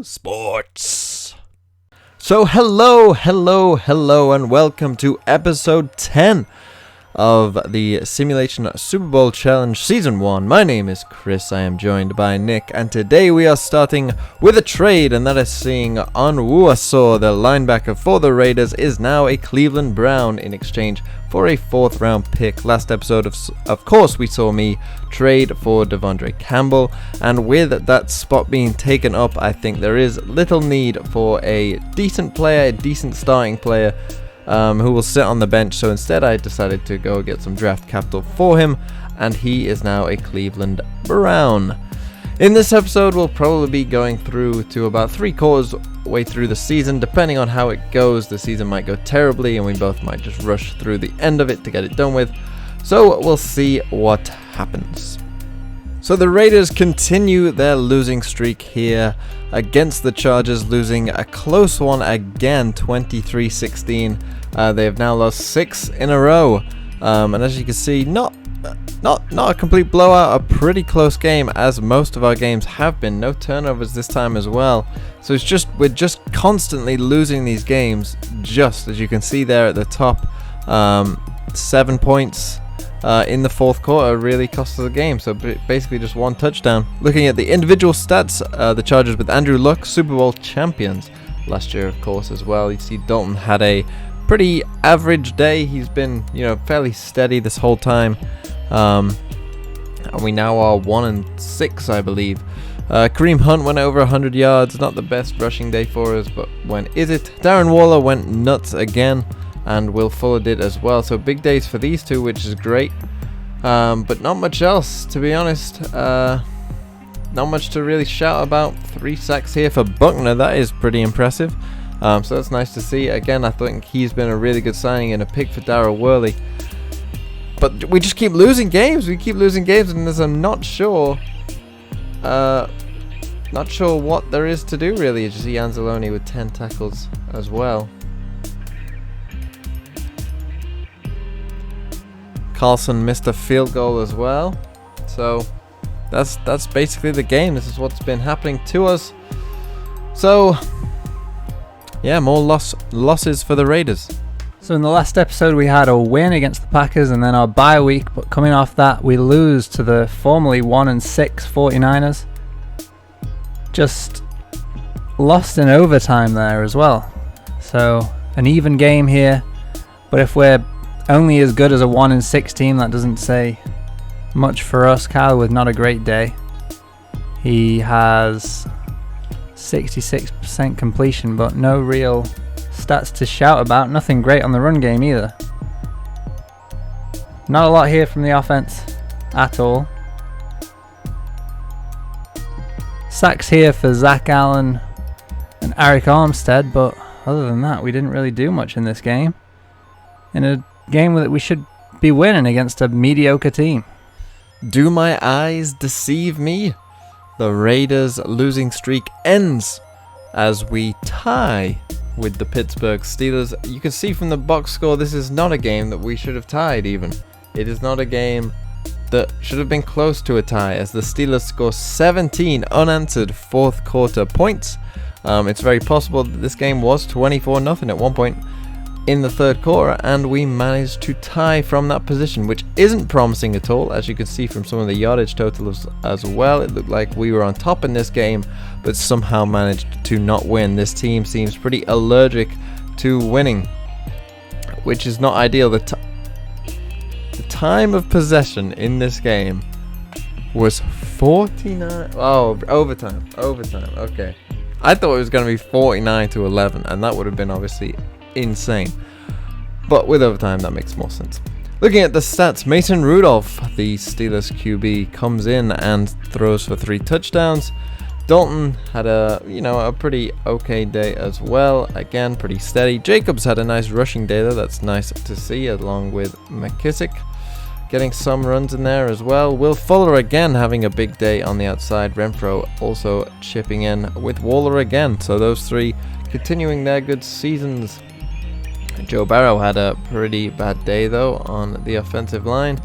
Sports. So hello, and welcome to episode 10 of the Simulation Super Bowl Challenge Season 1. My name is Chris, I am joined by Nick, and today we are starting with a trade, and that is seeing Onwuaso, the linebacker for the Raiders, is now a Cleveland Brown in exchange for a 4th round pick. Last episode, of course, we saw me trade for Devondre Campbell, and with that spot being taken up, I think there is little need for a decent player, a decent starting player, who will sit on the bench. So instead I decided to go get some draft capital for him, and he is now a Cleveland Brown. In this episode we'll probably be going through to about 3/4 way through the season. Depending on how it goes, the season might go terribly and we both might just rush through the end of it to get it done with. So we'll see what happens. So the Raiders continue their losing streak here against the Chargers, losing a close one again, 23-16. They have now lost 6 in a row, and as you can see, not a complete blowout, a pretty close game, as most of our games have been. No turnovers this time as well. So we're just constantly losing these games. Just as you can see there at the top, 7 points in the 4th quarter really cost us a game, so basically just 1 touchdown. Looking at the individual stats, the Chargers with Andrew Luck, Super Bowl champions last year, of course, as well. You see Dalton had a pretty average day. He's been, fairly steady this whole time, and we now are 1-6, I believe. Kareem Hunt went over 100 yards. Not the best rushing day for us, but when is it? Darren Waller went nuts again, and Will Fuller did as well. So big days for these two, which is great. But not much else, to be honest. Not much to really shout about. 3 sacks here for Buckner. That is pretty impressive. So that's nice to see. Again, I think he's been a really good signing and a pick for Darryl Worley. But we just keep losing games. We keep losing games, and I'm not sure what there is to do, really. You see Anzalone with 10 tackles as well. Carlson missed a field goal as well. So that's basically the game. This is what's been happening to us. So yeah, more losses for the Raiders. So in the last episode we had a win against the Packers and then our bye week, but coming off that we lose to the formerly 1-6 49ers. Just lost in overtime there as well. So an even game here, but if we're only as good as a 1-6 team, that doesn't say much for us. Kyle with not a great day. He has 66% completion, but no real stats to shout about. Nothing great on the run game either. Not a lot here from the offense at all. Sacks here for Zach Allen and Eric Armstead, but other than that, we didn't really do much in this game. In a game that we should be winning against a mediocre team. Do my eyes deceive me? The Raiders' losing streak ends as we tie with the Pittsburgh Steelers. You can see from the box score, this is not a game that we should have tied even. It is not a game that should have been close to a tie, as the Steelers score 17 unanswered 4th quarter points. It's very possible that this game was 24-0 at one point in the 3rd quarter, and we managed to tie from that position, which isn't promising at all. As you can see from some of the yardage totals as well, it looked like we were on top in this game, but somehow managed to not win. This team seems pretty allergic to winning, which is not ideal. The time of possession in this game was 49. Oh, overtime. Okay, I thought it was going to be 49-11, and that would have been obviously insane, but with overtime that makes more sense. Looking at the stats, Mason Rudolph, the Steelers QB, comes in and throws for 3 touchdowns. Dalton had a pretty okay day as well. Again, pretty steady. Jacobs had a nice rushing day though. That's nice to see, along with McKissick getting some runs in there as well. Will Fuller again having a big day on the outside. Renfro also chipping in with Waller again. So those 3 continuing their good seasons. Joe Barrow had a pretty bad day though on the offensive line.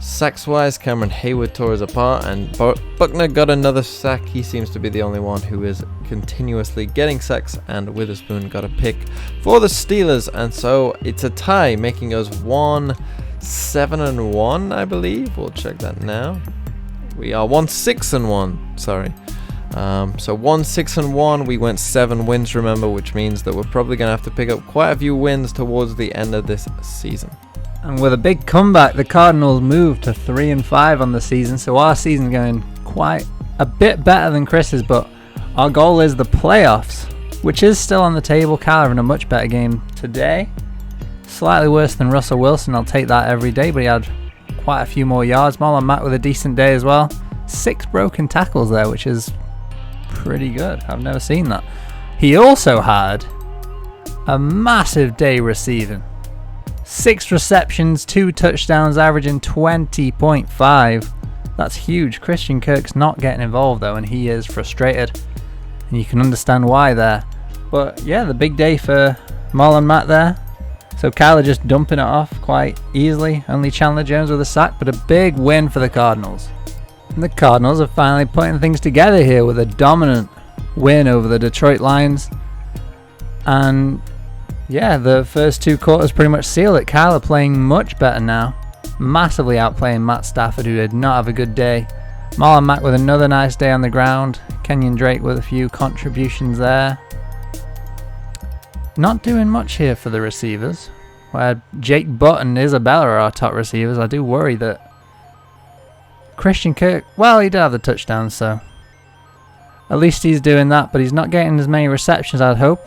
Sacks-wise, Cameron Hayward tore us apart, and Buckner got another sack. He seems to be the only one who is continuously getting sacks, and Witherspoon got a pick for the Steelers, and so it's a tie, making us 1-7-1, I believe. We'll check that now. We are 1-6-1, sorry. So 1-6-1, we went 7 wins, remember, which means that we're probably going to have to pick up quite a few wins towards the end of this season. And with a big comeback, the Cardinals moved to 3-5 on the season, so our season's going quite a bit better than Chris's, but our goal is the playoffs, which is still on the table. Cal having a much better game today. Slightly worse than Russell Wilson, I'll take that every day, but he had quite a few more yards. Marlon Mack with a decent day as well. 6 broken tackles there, which is pretty good. I've never seen that. He also had a massive day receiving. 6 receptions, 2 touchdowns, averaging 20.5. That's huge. Christian Kirk's not getting involved though, and he is frustrated. And you can understand why there. But yeah, the big day for Marlon Mack there. So Kyler just dumping it off quite easily. Only Chandler Jones with a sack, but a big win for the Cardinals. And the Cardinals are finally putting things together here with a dominant win over the Detroit Lions. And yeah, the first 2 quarters pretty much sealed it. Kyler playing much better now. Massively outplaying Matt Stafford, who did not have a good day. Marlon Mack with another nice day on the ground. Kenyon Drake with a few contributions there. Not doing much here for the receivers. Where Jake Butt and Isabella are our top receivers. I do worry that Christian Kirk, well, he did have the touchdown, so at least he's doing that, but he's not getting as many receptions, I'd hope.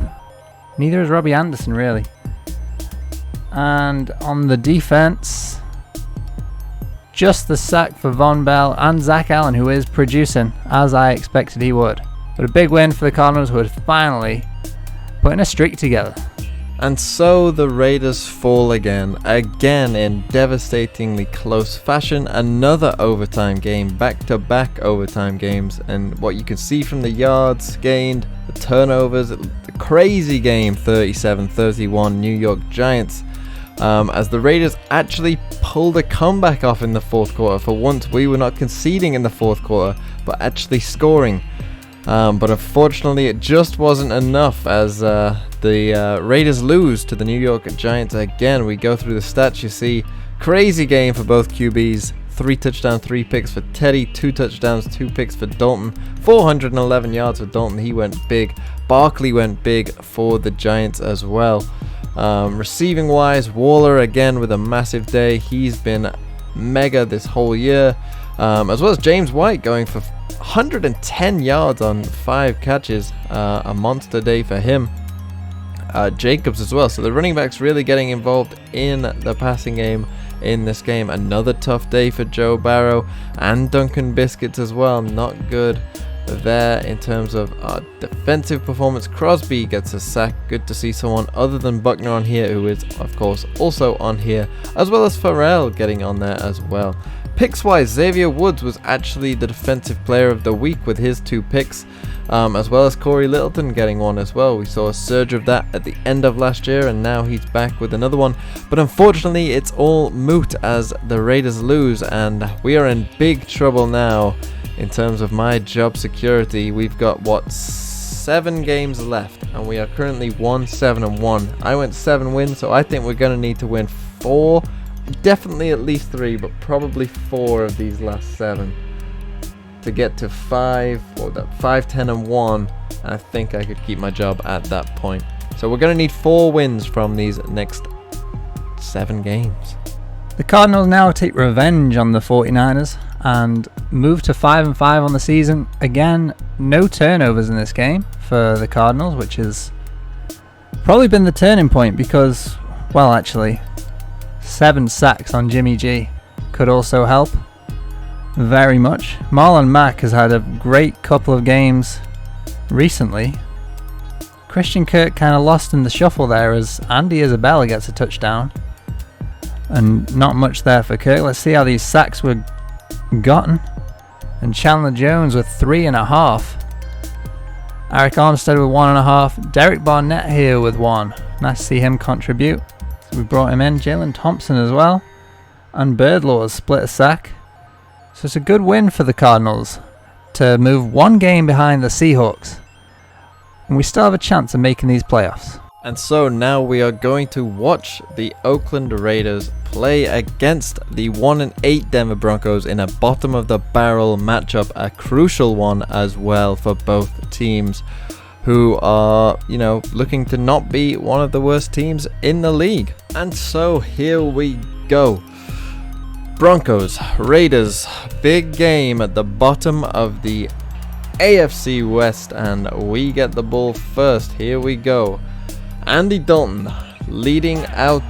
Neither is Robbie Anderson, really. And on the defense, just the sack for Von Bell and Zach Allen, who is producing as I expected he would. But a big win for the Cardinals, who are finally putting a streak together. And so the Raiders fall again in devastatingly close fashion. Another overtime game, back-to-back overtime games, and what you can see from the yards gained, the turnovers, the crazy game, 37-31 New York Giants, as the Raiders actually pulled a comeback off in the fourth quarter. For once, we were not conceding in the fourth quarter, but actually scoring. But unfortunately, it just wasn't enough as the Raiders lose to the New York Giants again. We go through the stats, you see, crazy game for both QBs. 3 touchdowns, 3 picks for Teddy, 2 touchdowns, 2 picks for Dalton, 411 yards for Dalton. He went big. Barkley went big for the Giants as well. Receiving wise, Waller again with a massive day. He's been mega this whole year. As well as James White going for 110 yards on 5 catches. A monster day for him. Jacobs as well. So the running backs really getting involved in the passing game in this game. Another tough day for Joe Barrow and Duncan Biscuits as well. Not good there in terms of defensive performance. Crosby gets a sack. Good to see someone other than Buckner on here, who is of course also on here, as well as Farrell getting on there as well. Picks wise, Xavier Woods was actually the defensive player of the week with his 2 picks, as well as Corey Littleton getting one as well. We saw a surge of that at the end of last year, and now he's back with another one. But unfortunately, it's all moot as the Raiders lose, and we are in big trouble now in terms of my job security. We've got 7 games left, and we are currently 1-7-1. I went 7 wins, so I think we're going to need to win 4. Definitely at least 3, but probably 4 of these last 7 to get to 5-10-1. I think I could keep my job at that point. So we're going to need 4 wins from these next 7 games. The Cardinals now take revenge on the 49ers and move to 5-5 on the season. Again, no turnovers in this game for the Cardinals, which has probably been the turning point because, well, actually, 7 sacks on Jimmy G could also help very much. Marlon Mack has had a great couple of games recently. Christian Kirk kind of lost in the shuffle there as Andy Isabella gets a touchdown. And not much there for Kirk. Let's see how these sacks were gotten. And Chandler Jones with 3.5. Eric Armstead with 1.5. Derek Barnett here with 1. Nice to see him contribute. So we brought him in. Jalen Thompson as well. and Birdlaws split a sack. So it's a good win for the Cardinals to move one game behind the Seahawks. And we still have a chance of making these playoffs. And so now we are going to watch the Oakland Raiders play against the 1-8 Denver Broncos in a bottom of the barrel matchup, a crucial one as well for both teams, who are, looking to not be one of the worst teams in the league. And so here we go. Broncos, Raiders, big game at the bottom of the AFC West, and we get the ball first. Here we go. Andy Dalton leading out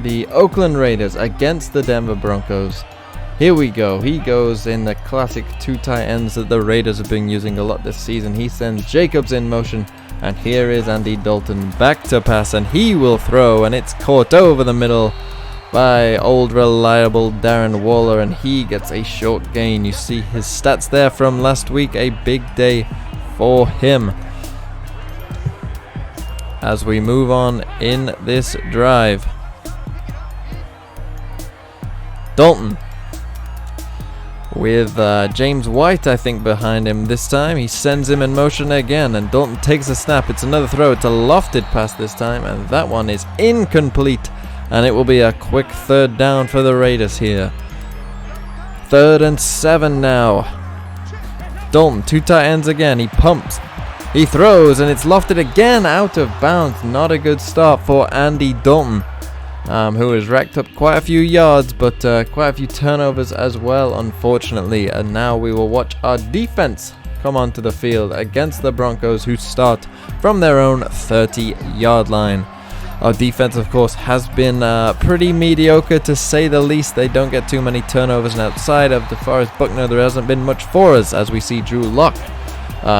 the Oakland Raiders against the Denver Broncos. Here we go. He goes in the classic two tight ends that the Raiders have been using a lot this season. He sends Jacobs in motion, and here is Andy Dalton back to pass, and he will throw, and it's caught over the middle by old reliable Darren Waller, and he gets a short gain. You see his stats there from last week, a big day for him. As we move on in this drive, Dalton with James White, I think, behind him this time. He sends him in motion again, and Dalton takes a snap. It's another throw. It's a lofted pass this time, and that one is incomplete. And it will be a quick third down for the Raiders here. 3rd and 7 now. Dalton, two tight ends again. He pumps. He throws, and it's lofted again out of bounds. Not a good start for Andy Dalton, who has racked up quite a few yards, but quite a few turnovers as well, unfortunately. And now we will watch our defense come onto the field against the Broncos, who start from their own 30-yard line. Our defense, of course, has been pretty mediocre, to say the least. They don't get too many turnovers, and outside of DeForest Buckner, there hasn't been much for us, as we see Drew Lock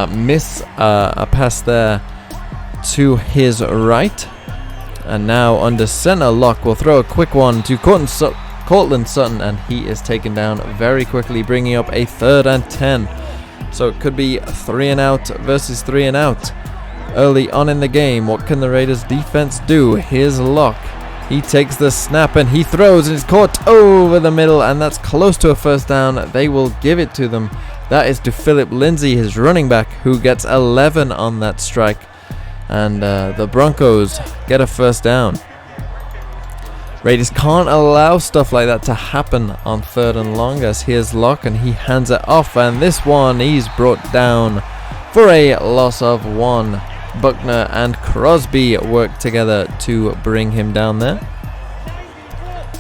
miss a pass there to his right. And now under center, Lock will throw a quick one to Cortland Sutton, and he is taken down very quickly, bringing up a 3rd and 10. So it could be 3 and out versus 3 and out. Early on in the game, what can the Raiders defense do? Here's Lock. He takes the snap and he throws, and it's caught over the middle, and that's close to a first down. They will give it to them. That is to Philip Lindsay, his running back, who gets 11 on that strike. And the Broncos get a first down. Raiders can't allow stuff like that to happen on 3rd and long, as here's Lock, and he hands it off, and this one he's brought down for a loss of 1. Buckner and Crosby work together to bring him down there.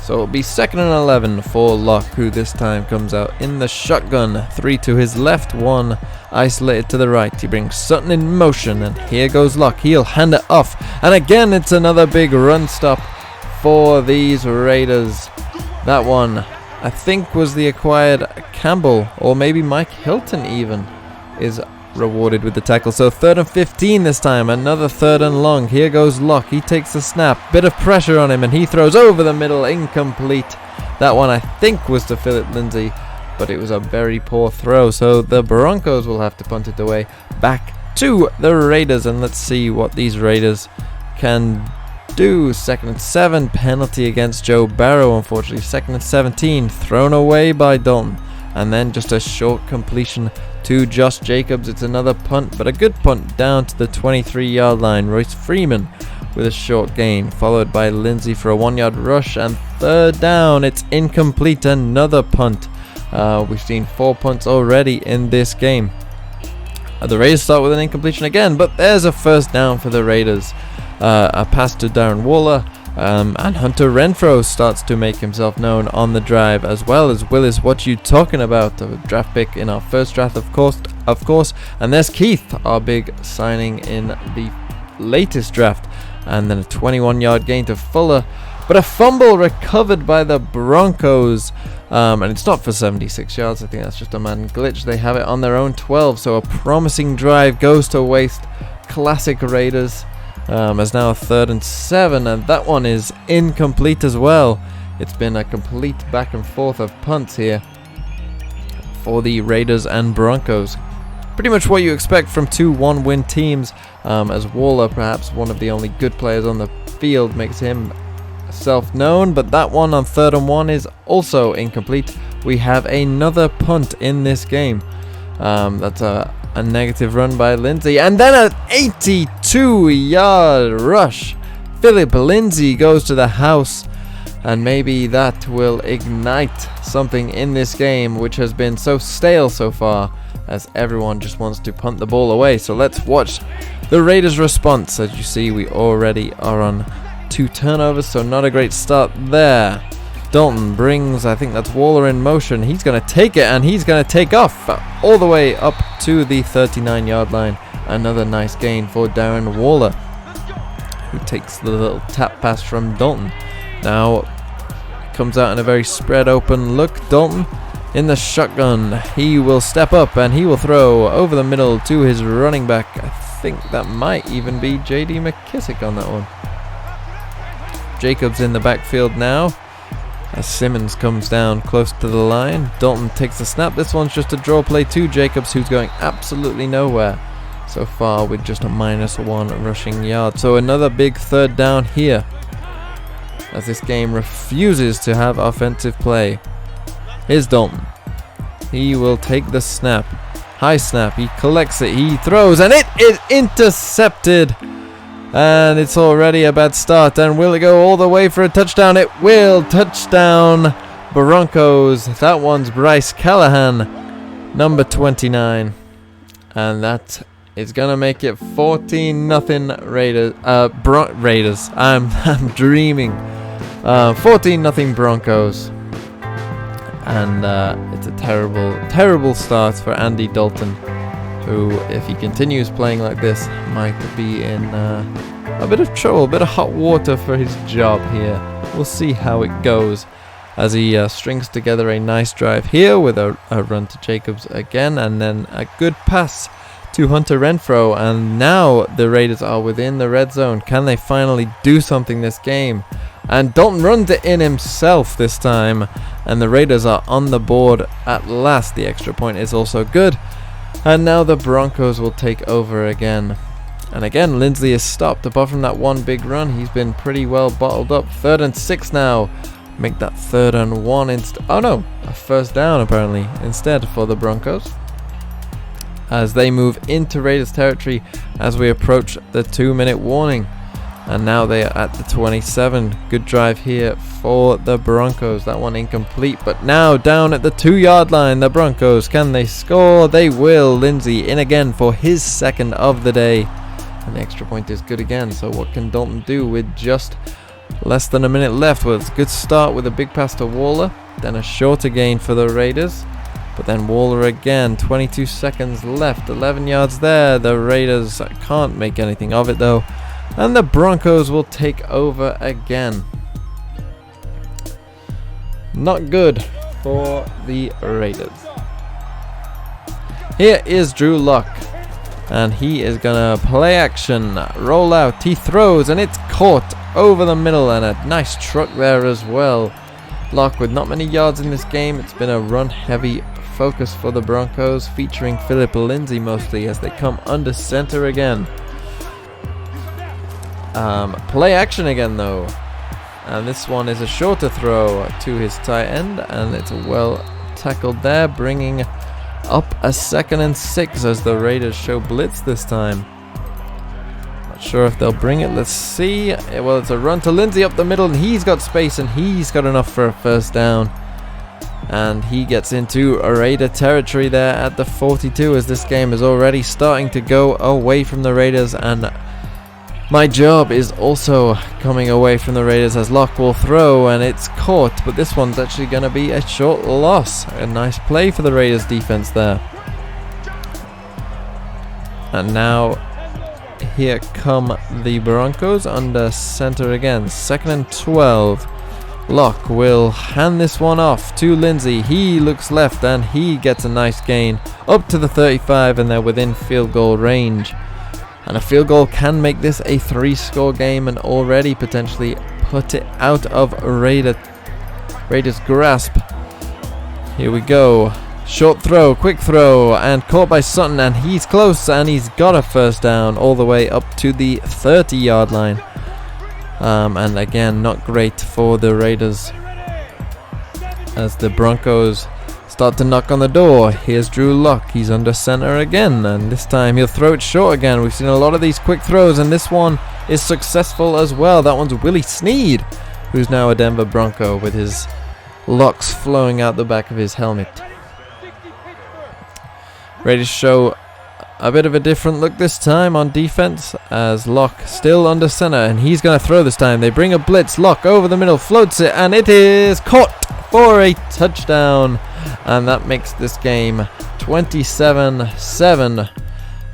So it'll be 2nd and 11 for Lock, who this time comes out in the shotgun. 3 to his left, 1 isolated to the right. He brings Sutton in motion, and here goes Lock. He'll hand it off, and again it's another big run stop for these Raiders. That one, I think, was the acquired Campbell, or maybe Mike Hilton even, is rewarded with the tackle. So 3rd and 15 this time, another 3rd and long. Here goes Lock. He takes the snap, bit of pressure on him, and he throws over the middle, incomplete. That one I think was to Philip Lindsay, but it was a very poor throw. So the Broncos will have to punt it away back to the Raiders, and let's see what these Raiders can do. 2nd and 7, penalty against Joe Barrow, unfortunately. 2nd and 17, thrown away by Dalton, and then just a short completion to Josh Jacobs. It's another punt, but a good punt down to the 23-yard line. Royce Freeman with a short gain, followed by Lindsay for a 1-yard rush, and 3rd down. It's incomplete, another punt. We've seen 4 punts already in this game. The Raiders start with an incompletion again, but there's a first down for the Raiders. A pass to Darren Waller, and Hunter Renfrow starts to make himself known on the drive, as well as Willis. What you talking about? A draft pick in our first draft, of course. And there's Keith, our big signing in the latest draft, and then a 21-yard gain to Fuller, but a fumble recovered by the Broncos, and it's not for 76 yards. I think that's just a Madden glitch. They have it on their own 12, so a promising drive goes to waste. Classic Raiders. As now a 3rd and 7, and that one is incomplete as well. It's been a complete back and forth of punts here for the Raiders and Broncos. Pretty much what you expect from 2 one-win teams, as Waller, perhaps one of the only good players on the field, makes him self-known, but that one on 3rd and 1 is also incomplete. We have another punt in this game. That's a negative run by Lindsay, and then an 82-yard rush. Philip Lindsay goes to the house, and maybe that will ignite something in this game, which has been so stale so far, as everyone just wants to punt the ball away. So let's watch the Raiders' response. As you see, we already are on 2 turnovers, so not a great start there. Dalton brings, I think that's Waller in motion. He's going to take it, and he's going to take off all the way up to the 39-yard line. Another nice gain for Darren Waller, who takes the little tap pass from Dalton. Now comes out in a very spread open look. Dalton in the shotgun. He will step up and he will throw over the middle to his running back. I think that might even be J.D. McKissick on that one. Jacobs in the backfield now, as Simmons comes down close to the line. Dalton takes the snap. This one's just a draw play to Jacobs, who's going absolutely nowhere so far with just a -1 rushing yard. So another big 3rd down here, as this game refuses to have offensive play. Here's Dalton. He will take the snap. High snap. He collects it. He throws, and it is intercepted. And it's already a bad start. And will it go all the way for a touchdown? It will. Touchdown Broncos. That one's Bryce Callahan, number 29. And that is going to make it 14-0 Raiders. Raiders. I'm dreaming. 14-0 Broncos. And it's a terrible start for Andy Dalton, who, if he continues playing like this, might be in a bit of trouble, a bit of hot water for his job here. We'll see how it goes, as he strings together a nice drive here with a run to Jacobs again, and then a good pass to Hunter Renfrow. And now the Raiders are within the red zone. Can they finally do something this game? And Dalton runs it in himself this time, and the Raiders are on the board at last. The extra point is also good, and now the Broncos will take over again. And again, Lindsay is stopped. Apart from that one big run, he's been pretty well bottled up. 3rd and 6 now. Make that 3rd and 1 instead. Oh no, a 1st down apparently instead for the Broncos, as they move into Raiders territory as we approach the 2-minute warning. And now they are at the 27. Good drive here for the Broncos. That one incomplete, but now down at the 2-yard line. The Broncos, can they score? They will. Lindsay in again for his 2nd of the day. And the extra point is good again. So what can Dalton do with just less than a minute left? Well, it's a good start with a big pass to Waller. Then a shorter gain for the Raiders. But then Waller again. 22 seconds left. 11 yards there. The Raiders can't make anything of it though. And the Broncos will take over again. Not good for the Raiders. Here is Drew Lock, and he is gonna play action, roll out, he throws, and it's caught over the middle, and a nice truck there as well. Lock with not many yards in this game. It's been a run heavy focus for the Broncos, featuring Philip Lindsay mostly, as they come under center again. Play action again though, and this one is a shorter throw to his tight end, and it's well tackled there, bringing up a 2nd and 6 as the Raiders show blitz this time. Not sure if they'll bring it. Let's see. Well, it's a run to Lindsay up the middle, and he's got space, and he's got enough for a 1st down, and he gets into Raider territory there at the 42, as this game is already starting to go away from the Raiders. And my job is also coming away from the Raiders, as Locke will throw, and it's caught, but this one's actually going to be a short loss. A nice play for the Raiders defense there. And now here come the Broncos under center again. 2nd and 12. Locke will hand this one off to Lindsay. He looks left, and he gets a nice gain up to the 35, and they're within field goal range. And a field goal can make this a 3-score game and already potentially put it out of Raiders' grasp. Here we go. Short throw, quick throw, and caught by Sutton, and he's close, and he's got a 1st down all the way up to the 30-yard line. And again, not great for the Raiders as the Broncos start to knock on the door. Here's Drew Lock. He's under center again, and this time he'll throw it short again. We've seen a lot of these quick throws, and this one is successful as well. That one's Willie Snead, who's now a Denver Bronco with his locks flowing out the back of his helmet. Raiders show a bit of a different look this time on defense as Locke still under center, and he's going to throw this time. They bring a blitz. Locke over the middle, floats it, and it is caught for a touchdown. And that makes this game 27-7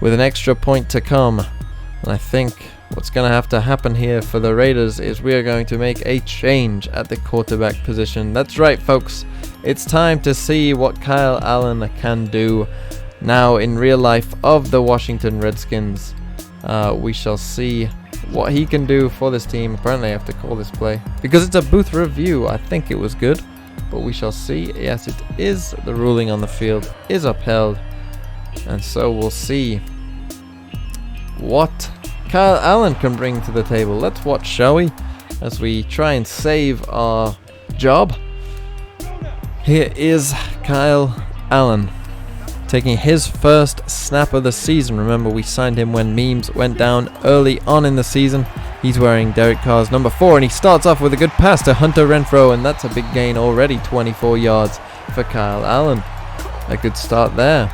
with an extra point to come. And I think what's going to have to happen here for the Raiders is we are going to make a change at the quarterback position. That's right, folks. It's time to see what Kyle Allen can do now in real life of the Washington Redskins. We shall see what he can do for this team. Apparently I have to call this play because it's a booth review. I think it was good, but we shall see. Yes, it is. The ruling on the field is upheld, and so we'll see what Kyle Allen can bring to the table. Let's watch, shall we, as we try and save our job. Here is Kyle Allen taking his first snap of the season. Remember, we signed him when memes went down early on in the season. He's wearing Derek Carr's number 4, and he starts off with a good pass to Hunter Renfrow, and that's a big gain already, 24 yards for Kyle Allen. A good start there.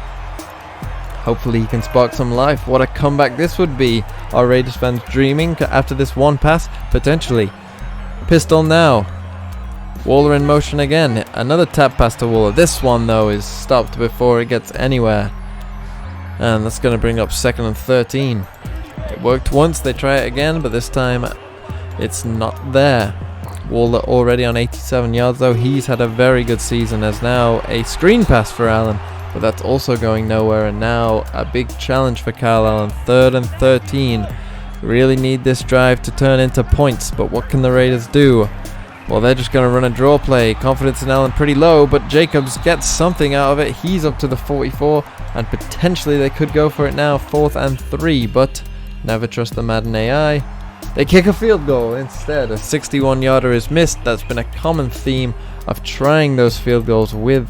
Hopefully he can spark some life. What a comeback this would be. Are Raiders fans dreaming after this one pass? Potentially. Pistol now. Waller in motion again. Another tap pass to Waller. This one, though, is stopped before it gets anywhere. And that's going to bring up 2nd and 13. It worked once. They try it again, but this time it's not there. Waller already on 87 yards, though. He's had a very good season as now a screen pass for Allen, but that's also going nowhere. And now a big challenge for Kyle Allen. 3rd and 13. Really need this drive to turn into points, but what can the Raiders do? Well, they're just going to run a draw play. Confidence in Allen pretty low, but Jacobs gets something out of it. He's up to the 44, and potentially they could go for it now. 4th and 3, but never trust the Madden AI. They kick a field goal instead. A 61-yarder is missed. That's been a common theme of trying those field goals with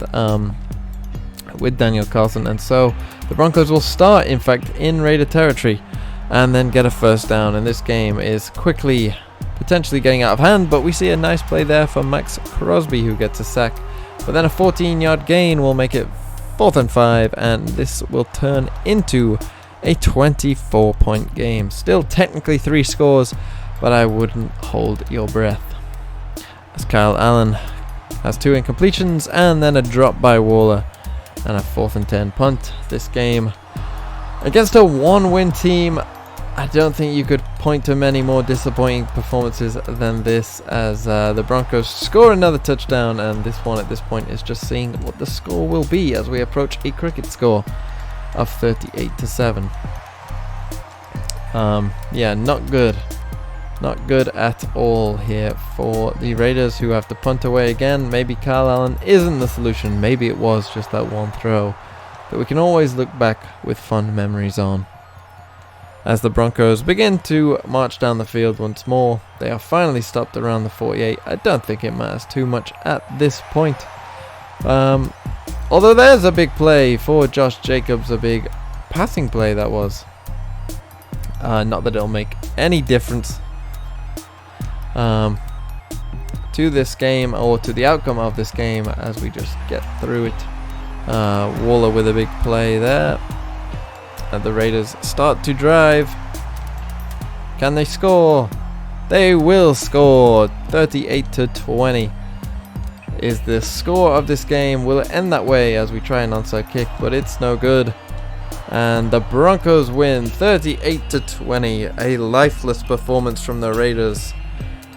Daniel Carlson, and so the Broncos will start, in fact, in Raider territory and then get a first down, and this game is quickly potentially getting out of hand, but we see a nice play there for Max Crosby, who gets a sack, but then a 14-yard gain will make it 4th and 5, and this will turn into a 24-point game. Still technically 3 scores, but I wouldn't hold your breath, as Kyle Allen has 2 incompletions and then a drop by Waller and a 4th and 10 punt. This game against a 1-win team, I don't think you could point to many more disappointing performances than this, as the Broncos score another touchdown, and this one at this point is just seeing what the score will be as we approach a cricket score of 38-7. Yeah, not good. Not good at all here for the Raiders, who have to punt away again. Maybe Kyle Allen isn't the solution. Maybe it was just that one throw that we can always look back with fond memories on. As the Broncos begin to march down the field once more, they are finally stopped around the 48. I don't think it matters too much at this point. Although there's a big play for Josh Jacobs, a big passing play that was. Not that it'll make any difference to this game or to the outcome of this game as we just get through it. Waller with a big play there. The Raiders start to drive. Can they score? They will score. 38-20 is the score of this game. Will it end that way as we try an onside kick? But it's no good. And the Broncos win 38-20. A lifeless performance from the Raiders.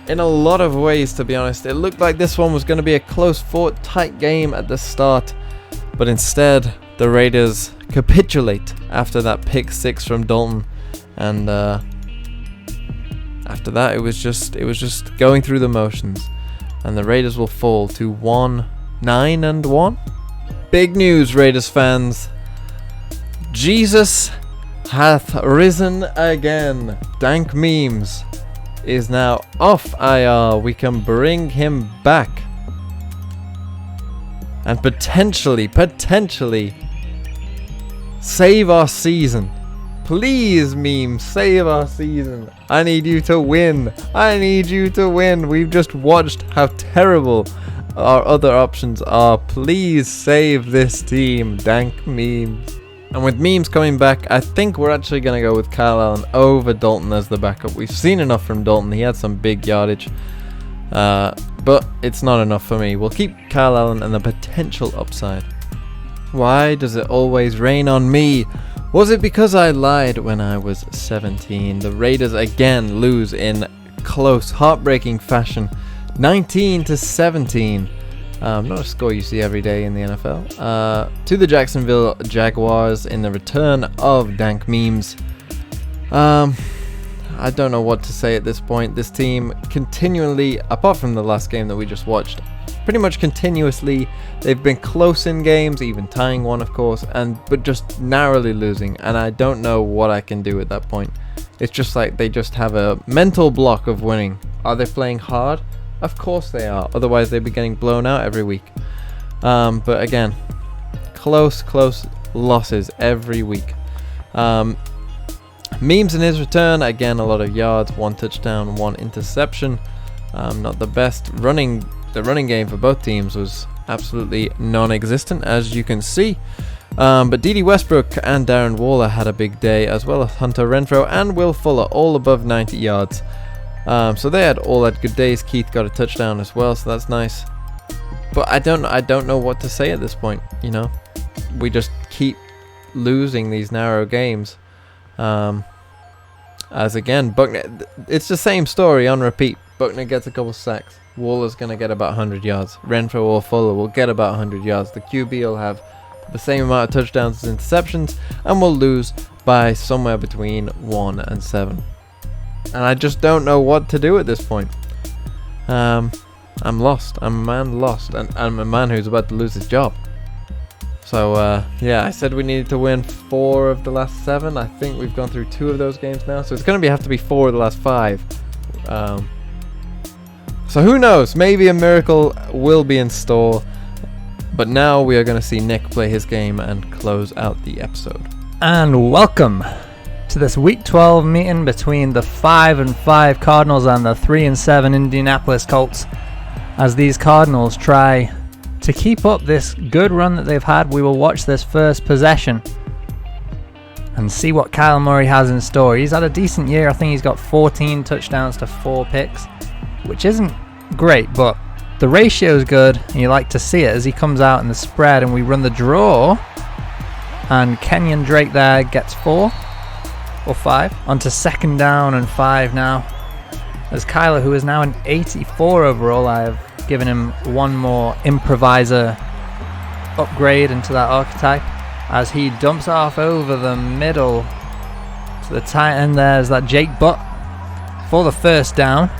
In a lot of ways, to be honest. It looked like this one was going to be a close fought, tight game at the start. But instead, the Raiders capitulate after that pick 6 from Dalton, and after that it was just going through the motions, and the Raiders will fall to 9-1. Big news, Raiders fans. Jesus hath risen again. Dank memes. is now off IR. We can bring him back. And potentially save our season. Please, Meme, save our season. I need you to win. I need you to win. We've just watched how terrible our other options are. Please save this team. Dank Memes. And with Memes coming back, I think we're actually going to go with Kyle Allen over Dalton as the backup. We've seen enough from Dalton. He had some big yardage. But it's not enough for me. We'll keep Kyle Allen and the potential upside. Why does it always rain on me? Was it because I lied when I was 17? The Raiders again lose in close, heartbreaking fashion. 19-17. Not a score you see every day in the NFL. To the Jacksonville Jaguars in the return of Dank Memes. I don't know what to say at this point. This team continually, apart from the last game that we just watched, pretty much continuously, they've been close in games, even tying one, of course, but just narrowly losing. And I don't know what I can do at that point. It's just like they just have a mental block of winning. Are they playing hard? Of course they are. Otherwise, they'd be getting blown out every week. But again, close losses every week. Memes in his return, again a lot of yards, 1 touchdown, 1 interception. Not the best running. The running game for both teams was absolutely non-existent, as you can see. But Dede Westbrook and Darren Waller had a big day, as well as Hunter Renfrow and Will Fuller, all above 90 yards. So they all had good days. Keith got a touchdown as well, so that's nice. But I don't know what to say at this point. You know, we just keep losing these narrow games. As again, Buckner, it's the same story on repeat. Buckner gets a couple sacks. Waller's going to get about 100 yards. Renfrow or Fuller will get about 100 yards. The QB will have the same amount of touchdowns as interceptions, and will lose by somewhere between 1 and 7. And I just don't know what to do at this point. I'm lost. I'm a man lost, and I'm a man who's about to lose his job. So yeah, I said we needed to win 4 of the last 7. I think we've gone through 2 of those games now, so it's going to have to be 4 of the last 5. So who knows? Maybe a miracle will be in store. But now we are going to see Nick play his game and close out the episode. And welcome to this Week 12 meeting between the 5-5 Cardinals and the 3-7 Indianapolis Colts. As these Cardinals try to keep up this good run that they've had, we will watch this first possession and see what Kyler Murray has in store. He's had a decent year. I think he's got 14 touchdowns to 4 picks, which isn't great, but the ratio is good, and you like to see it as he comes out in the spread, and we run the draw, and Kenyon Drake there gets 4 or 5 onto 2nd down and 5 now, as Kyler, who is now an 84 overall, I have given him one more improviser upgrade into that archetype, as he dumps off over the middle to the tight end. There's that Jake Butt for the first down.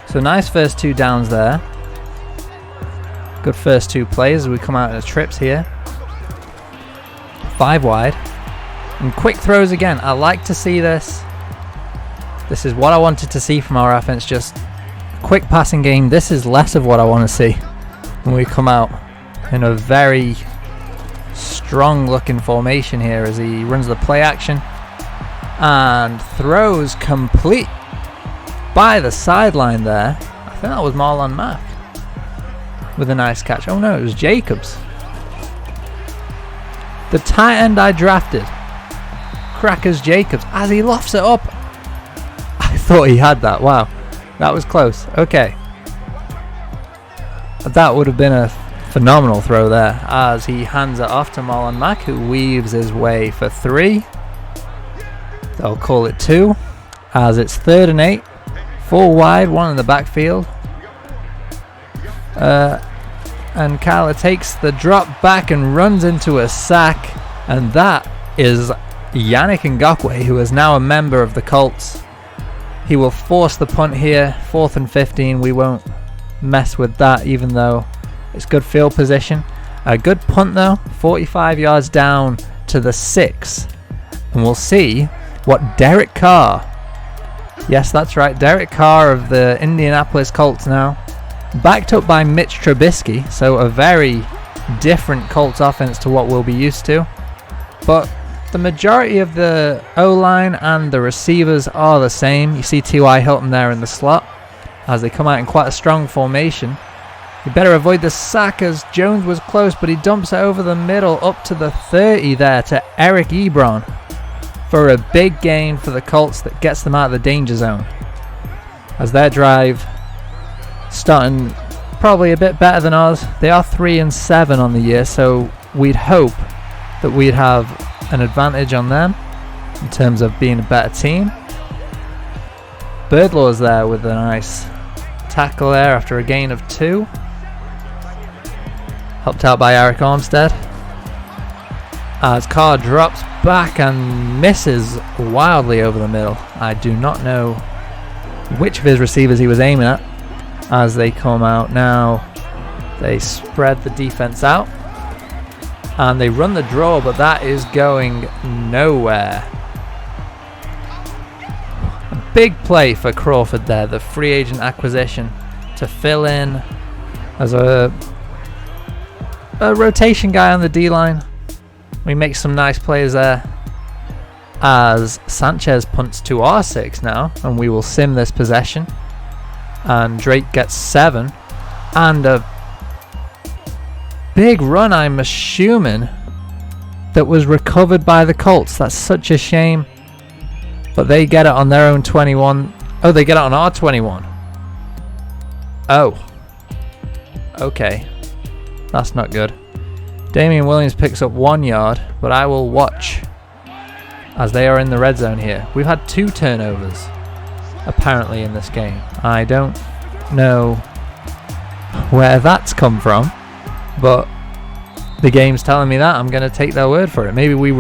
So nice first 2 downs there. Good first 2 plays as we come out of the trips here. 5 wide. And quick throws again. I like to see this. This is what I wanted to see from our offense. Just quick passing game. This is less of what I want to see when we come out in a very strong looking formation here as he runs the play action and throws complete by the sideline there. I think that was Marlon Mack with a nice catch. Oh no, it was Jacobs. The tight end I drafted, Crackers Jacobs, as he lofts it up. I thought he had that. Wow, that was close. Okay, that would have been a phenomenal throw there as he hands it off to Marlon Mack, who weaves his way for 3. They'll call it 2 as it's 3rd and 8. 4 wide, 1 in the backfield. And Kyler takes the drop back and runs into a sack. And that is Yannick Ngakoue, who is now a member of the Colts. He will force the punt here. 4th and 15. We won't mess with that, even though it's good field position. A good punt though. 45 yards down to the 6. And we'll see what Derek Carr Yes, that's right. Derek Carr of the Indianapolis Colts now. Backed up by Mitch Trubisky, so a very different Colts offense to what we'll be used to. But the majority of the O-line and the receivers are the same. You see T.Y. Hilton there in the slot as they come out in quite a strong formation. You better avoid the sack as Jones was close, but he dumps it over the middle up to the 30 there to Eric Ebron for a big gain for the Colts that gets them out of the danger zone. As their drive starting probably a bit better than ours. They are 3-7 on the year, so we'd hope that we'd have an advantage on them in terms of being a better team. Birdlaw's there with a nice tackle there after a gain of 2. Helped out by Eric Armstead. As Carr drops back and misses wildly over the middle. I do not know which of his receivers he was aiming at. As they come out now, they spread the defense out. And they run the draw, but that is going nowhere. A big play for Crawford there, the free agent acquisition, to fill in as a rotation guy on the D-line. We make some nice plays there. As Sanchez punts to our 6 now, and we will sim this possession. And Drake gets 7. And a big run, I'm assuming, that was recovered by the Colts. That's such a shame. But they get it on their own 21. Oh, they get it on our 21. Oh. Okay. That's not good. Damian Williams picks up 1 yard, but I will watch as they are in the red zone here. We've had 2 turnovers, apparently, in this game. I don't know where that's come from, but the game's telling me that. I'm going to take their word for it. Maybe we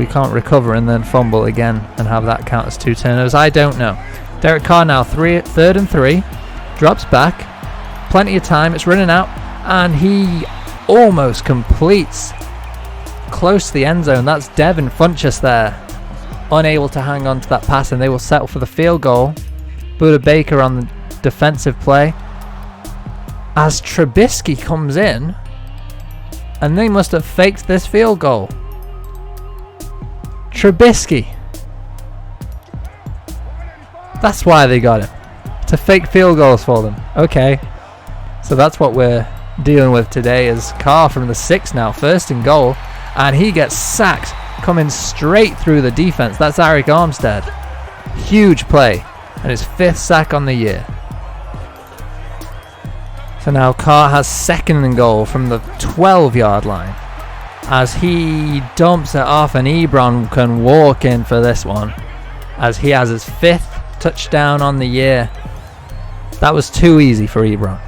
can't recover and then fumble again and have that count as 2 turnovers. I don't know. Derek Carr now 3rd and 3, drops back, plenty of time, it's running out, and he almost completes close to the end zone. That's Devin Funchess there, unable to hang on to that pass, and they will settle for the field goal. Buda Baker on the defensive play as Trubisky comes in, and they must have faked this field goal. Trubisky, that's why they got him, to fake field goals for them. Okay, so that's what we're dealing with today. Is Carr from the 6 now, 1st and goal, and he gets sacked coming straight through the defense. That's Eric Armstead. Huge play, and his 5th sack on the year. So now Carr has 2nd and goal from the 12-yard line as he dumps it off, and Ebron can walk in for this one as he has his 5th touchdown on the year. That was too easy for Ebron.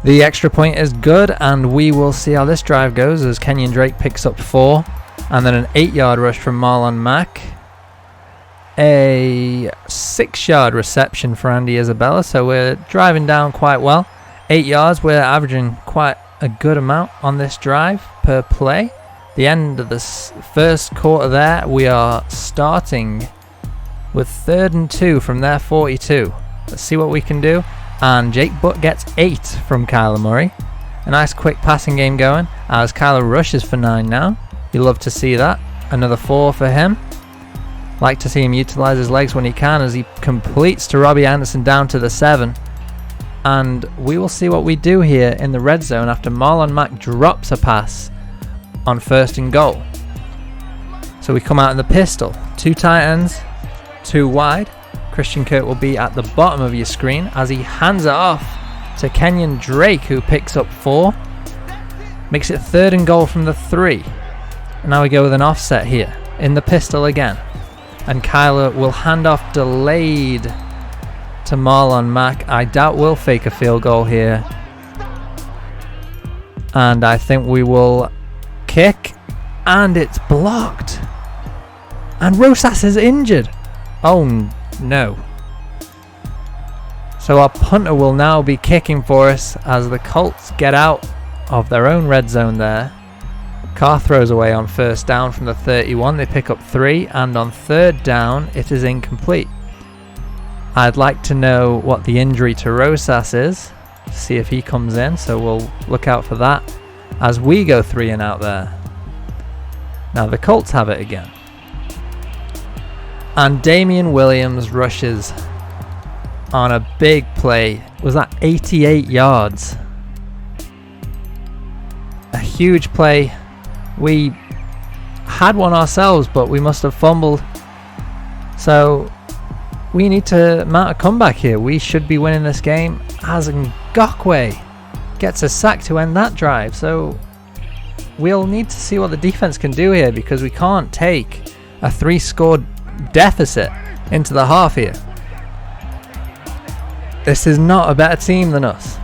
The extra point is good, and we will see how this drive goes as Kenyon Drake picks up 4, and then an 8-yard rush from Marlon Mack. A 6-yard reception for Andy Isabella, so we're driving down quite well. 8 yards, we're averaging quite a good amount on this drive per play. The end of this first quarter there, we are starting with 3rd and 2 from their 42. Let's see what we can do. And Jake Butt gets 8 from Kyler Murray. A nice quick passing game going as Kyler rushes for 9 now. You love to see that. Another 4 for him. Like to see him utilize his legs when he can as he completes to Robbie Anderson down to the 7. And we will see what we do here in the red zone after Marlon Mack drops a pass on 1st and goal. So we come out in the pistol. 2 tight ends, 2 wide. Christian Kirk will be at the bottom of your screen as he hands it off to Kenyon Drake, who picks up 4. Makes it 3rd and goal from the 3. And now we go with an offset here in the pistol again. And Kyler will hand off delayed to Marlon Mack. I doubt we'll fake a field goal here. And I think we will kick. And it's blocked. And Rosas is injured. Oh no. So our punter will now be kicking for us as the Colts get out of their own red zone there. Carr throws away on first down from the 31. They pick up 3, and on third down it is incomplete. I'd like to know what the injury to Rosas is, see if he comes in, so we'll look out for that as we go 3 and out there. Now the Colts have it again. And Damian Williams rushes on a big play. Was that 88 yards? A huge play. We had one ourselves, but we must have fumbled. So we need to mount a comeback here. We should be winning this game, as Ngakwe gets a sack to end that drive. So we'll need to see what the defense can do here, because we can't take a 3-score deficit into the half here. This is not a better team than us.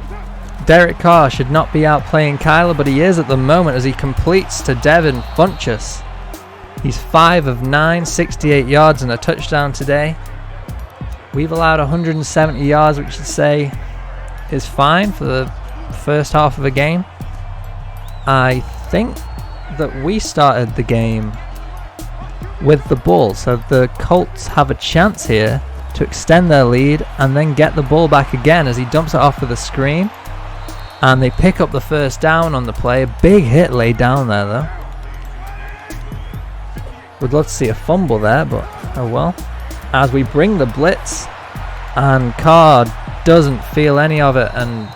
Derek Carr should not be out playing Kyler, but he is at the moment as he completes to Devin Funchess. He's 5 of 9, 68 yards and a touchdown today. We've allowed 170 yards, which I'd say is fine for the first half of a game. I think that we started the game with the ball, so the Colts have a chance here to extend their lead and then get the ball back again as he dumps it off with a screen. And they pick up the first down on the play. A big hit laid down there though. Would love to see a fumble there, but oh well. As we bring the blitz, and Carr doesn't feel any of it and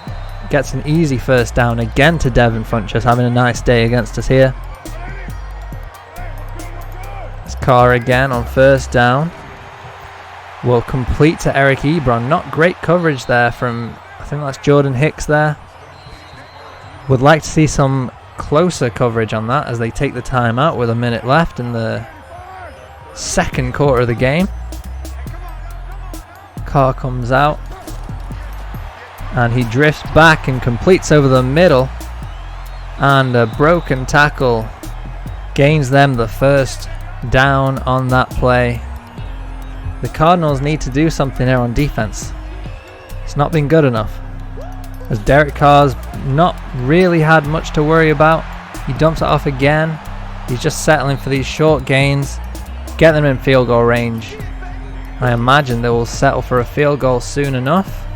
gets an easy first down again to Devin Funchess, having a nice day against us here. It's Carr again on first down. Will complete to Eric Ebron. Not great coverage there from, I think that's Jordan Hicks there. Would like to see some closer coverage on that as they take the time out with a minute left in the second quarter of the game. Carr comes out and he drifts back and completes over the middle, and a broken tackle gains them the first down on that play. The Cardinals need to do something here on defense. It's not been good enough, as Derek Carr's not really had much to worry about. He dumps it off again. He's just settling for these short gains, get them in field goal range. I imagine they will settle for a field goal soon enough.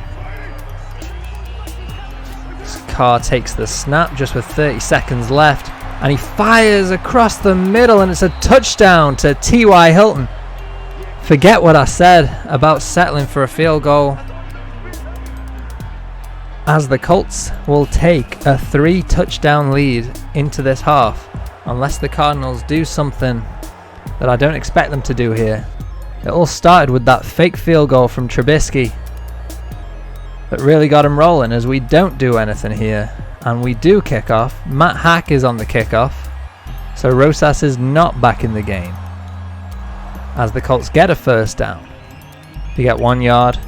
Carr takes the snap just with 30 seconds left, and he fires across the middle, and it's a touchdown to T.Y. Hilton. Forget what I said about settling for a field goal, as the Colts will take a 3-touchdown lead into this half, unless the Cardinals do something that I don't expect them to do here. It all started with that fake field goal from Trubisky that really got him rolling, as we don't do anything here, and we do kick off. Matt Hack is on the kickoff, so Rosas is not back in the game, as the Colts get a first down. They get 1 yard,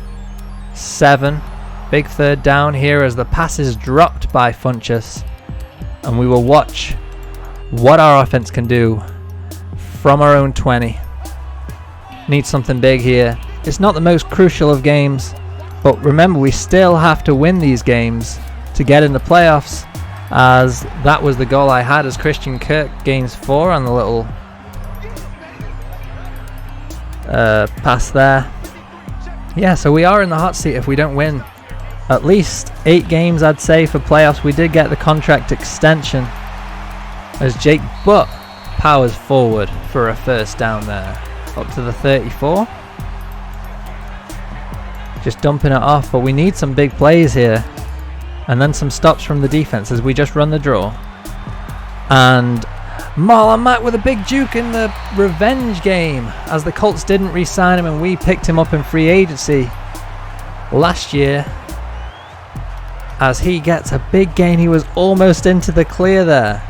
7. Big third down here as the pass is dropped by Funchess, and we will watch what our offense can do from our own 20. Need something big here. It's not the most crucial of games, but remember, we still have to win these games to get in the playoffs, as that was the goal I had, as Christian Kirk gains 4 on the little pass there. Yeah, so we are in the hot seat if we don't win at least 8 games, I'd say, for playoffs. We did get the contract extension, as Jake Butt powers forward for a first down there, up to the 34. Just dumping it off, but we need some big plays here, and then some stops from the defense as we just run the draw. And Marlon Mack with a big juke in the revenge game, as the Colts didn't re-sign him and we picked him up in free agency last year, as he gets a big gain. He was almost into the clear there,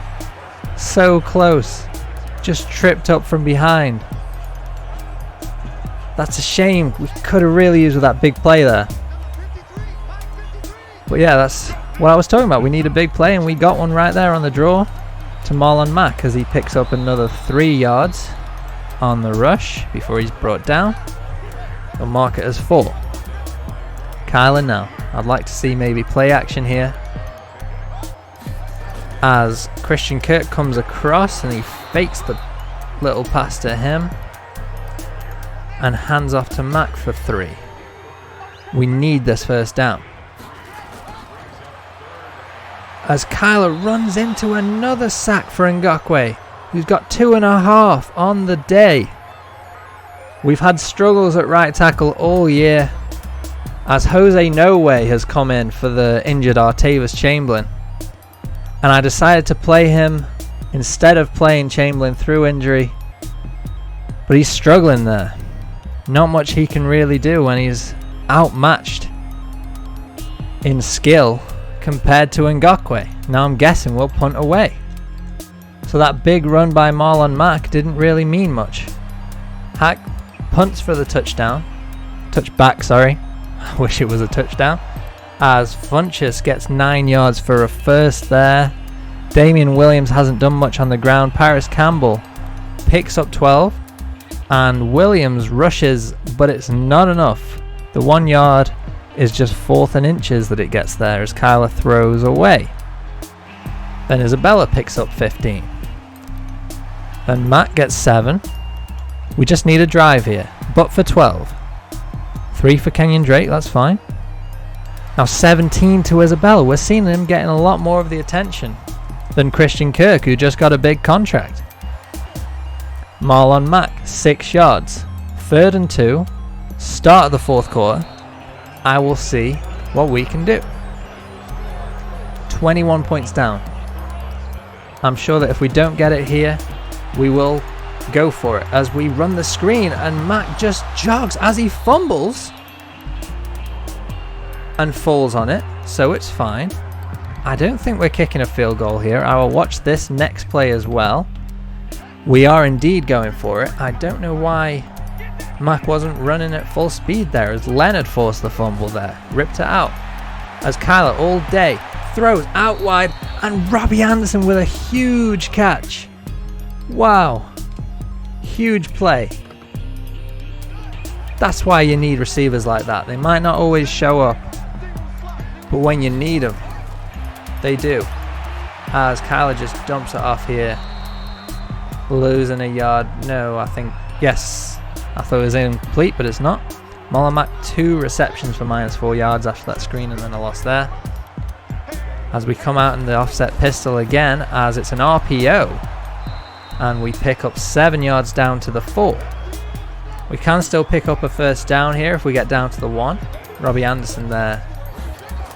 so close, just tripped up from behind. That's a shame. We could have really used that big play there. But yeah, that's what I was talking about. We need a big play, and we got one right there on the draw to Marlon Mack, as he picks up another 3 yards on the rush before he's brought down. We'll mark it as 4. Kyler now. I'd like to see maybe play action here. as Christian Kirk comes across and he fakes the little pass to him and hands off to Mac for 3. We need this first down. As Kyler runs into another sack for Ngakoue, who's got 2.5 on the day. We've had struggles at right tackle all year, as Jose No Way has come in for the injured Artavis Chamberlain. And I decided to play him instead of playing Chamberlain through injury. But he's struggling there. Not much he can really do when he's outmatched in skill compared to Ngakoue. Now I'm guessing we'll punt away. So that big run by Marlon Mack didn't really mean much. Hack punts for the touchdown. Touchback, sorry. I wish it was a touchdown. As Funchess gets 9 yards for a first there. Damian Williams hasn't done much on the ground. Paris Campbell picks up 12. And Williams rushes, but it's not enough. The 1 yard is just 4th and inches that it gets there as Kyler throws away. Then Isabella picks up 15. Then Matt gets 7. We just need a drive here, but for 12. 3 for Kenyon Drake, that's fine. Now 17 to Isabella. We're seeing him getting a lot more of the attention than Christian Kirk, who just got a big contract. Marlon Mack, 6 yards. 3rd and 2. Start of the 4th quarter. I will see what we can do. 21 points down. I'm sure that if we don't get it here, we will go for it as we run the screen, and Mac just jogs as he fumbles and falls on it, so it's fine. I don't think we're kicking a field goal here. I will watch this next play as well. We are indeed going for it. I don't know why Mac wasn't running at full speed there as Leonard forced the fumble there. Ripped it out. As Kyler all day throws out wide, and Robbie Anderson with a huge catch. Wow. Huge play. That's why you need receivers like that. They might not always show up, but when you need them, they do. As Kyler just dumps it off here. Losing a yard. No, I think, yes. I thought it was incomplete, but it's not. Molomac, 2 receptions for -4 yards after that screen and then a loss there. As we come out in the offset pistol again, as it's an RPO. And we pick up 7 yards down to the 4. We can still pick up a first down here if we get down to the 1. Robbie Anderson there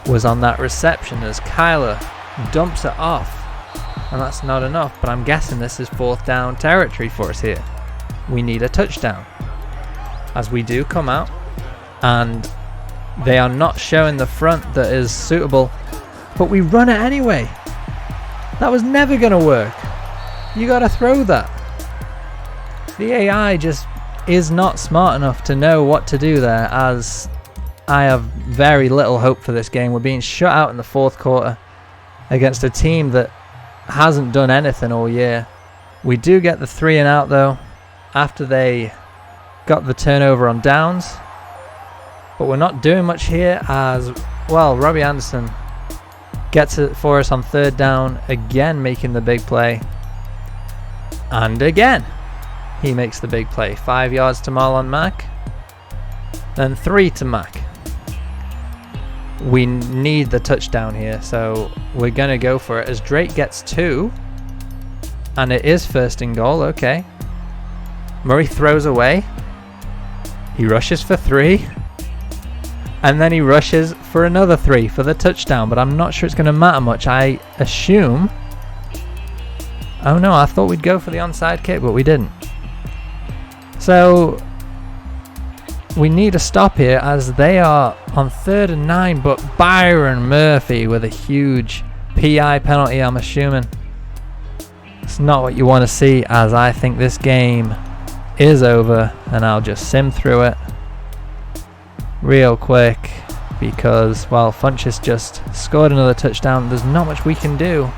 was on that reception as Kyler dumps it off. And that's not enough, but I'm guessing this is 4th down territory for us here. We need a touchdown. As we do come out, and they are not showing the front that is suitable, but we run it anyway. That was never going to work. You got to throw that. The AI just is not smart enough to know what to do there, as I have very little hope for this game. We're being shut out in the 4th quarter against a team that hasn't done anything all year. We do get the 3 and out though after they got the turnover on downs, but we're not doing much here as well. Robbie Anderson gets it for us on 3rd down, again making the big play, and again he makes the big play. 5 yards to Marlon Mack, then 3 to Mack. We need the touchdown here, so we're going to go for it as Drake gets 2. And it is 1st and goal, okay. Murray throws away. He rushes for 3. And then he rushes for another 3 for the touchdown, but I'm not sure it's going to matter much. I assume... Oh no, I thought we'd go for the onside kick, but we didn't. So... we need a stop here as they are on 3rd and 9, but Byron Murphy with a huge PI penalty, I'm assuming. It's not what you want to see, as I think this game is over, and I'll just sim through it real quick because, well, Funchess just scored another touchdown. There's not much we can do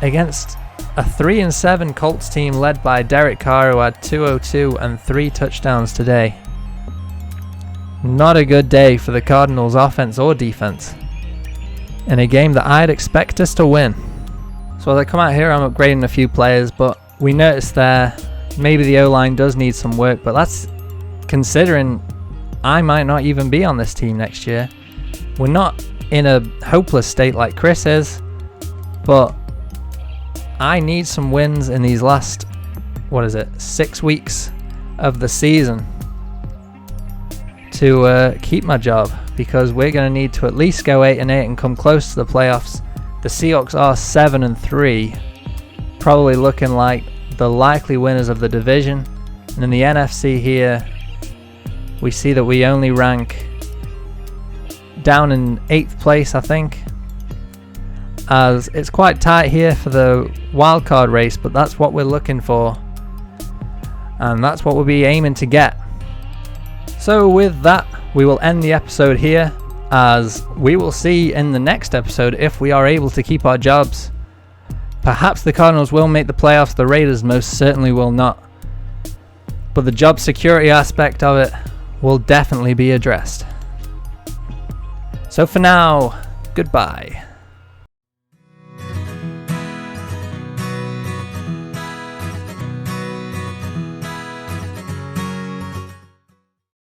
against a 3-7 Colts team led by Derek Carr, who had 202 and 3 touchdowns today. Not a good day for the Cardinals offense or defense. in a game that I'd expect us to win. So as I come out here, I'm upgrading a few players, but we noticed there maybe the O-line does need some work, but that's considering I might not even be on this team next year. We're not in a hopeless state like Chris is, but I need some wins in these last, 6 weeks of the season to keep my job, because we're going to need to at least go 8-8 and come close to the playoffs. The Seahawks are 7-3, probably looking like the likely winners of the division. And in the NFC here, we see that we only rank down in 8th place, I think, as it's quite tight here for the wildcard race, but that's what we're looking for, and that's what we'll be aiming to get. So with that, we will end the episode here, as we will see in the next episode if we are able to keep our jobs. Perhaps the Cardinals will make the playoffs, the Raiders most certainly will not, but the job security aspect of it will definitely be addressed. So for now, goodbye.